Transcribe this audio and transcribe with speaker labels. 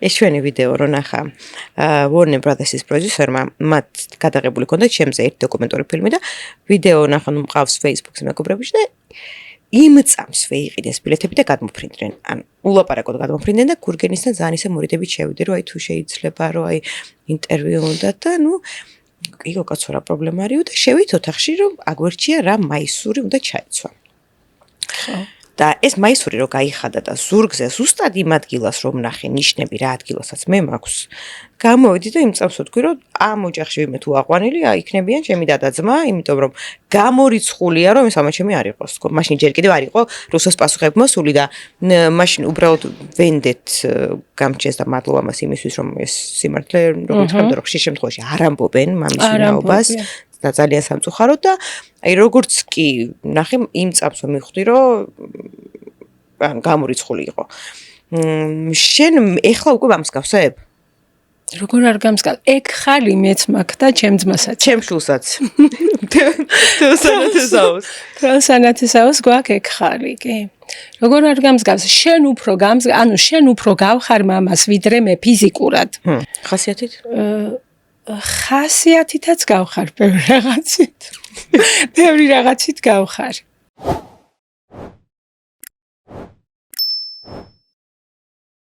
Speaker 1: ეს ჩვენი ვიდეო რო ნახა Warner Brothers-ის პროდიუსერმა, მათ გადაღებული ჰქონდათ ჩემზე ერთი დოკუმენტური ფილმი და ვიდეო ნახა, ნუ მყავს Facebook-ზე მეგობრებში და იმ წამს ვეიყიდეს ბილეთები და გადმოფრინდნენ. ან ულაპარაკოდ გადმოფრინდნენ და გურგენისთან ძალიან ისე მორიდებით შევიდე, რომ აი თუ შეიძლება, რომ აი ინტერვიუ უნდა და ნუ იგო კაცო რა პრობლემა არისო და შევით ოთახში, რომ აგვერჩია რა მაისური უნდა ჩაეცვა. ხო. და ეს მაისური რო გაიხადა და ზურგზე ზუსტად იმ ადგილას რომ ნახე ნიშნები რა ადგილასაც მე მაქვს გამოვიდი და იმ წამს ვთქვი რომ ამ ოჯახში ვიმე თუ აყვანილი იქნებიან ჩემი დადაძმა იმიტომ რომ გამორიცხულია რომ ეს ამა ჩემი არ იყოს თქო მაშინ ჯერ კიდევ არ იყო რუსოს პასუხები მოსული და მაშინ უბრალოდ ვენდეთ გამჩეს და მადლობა მას იმისთვის რომ ეს სიმართლე როგორც ხდება რომ ხშირ შემთხვევაში არ ამბობენ მამის ვინაობას და ძალიან სამწუხაროდ და აი როგორც კი ნახე იმ წამს მივხვდი რომ გამორიცხული იყო. შენ ეხლა უკვე გამსკავსებ?
Speaker 2: როგორ არ გამსკავ? ეგ ხალი მეც მაგ და ჩემ ძმასაც.
Speaker 1: ჩემ შულსაც.
Speaker 2: თელსანათესაოს გვაქვს ეგ ხალი, კი. როგორ არ გამსკავს? შენ უფრო გავხარ მამას ვიდრე მე ფიზიკურად.
Speaker 1: ხასიათით?
Speaker 2: ხასიათითაც გავხარ ბევრი რაღაცით გავხარ.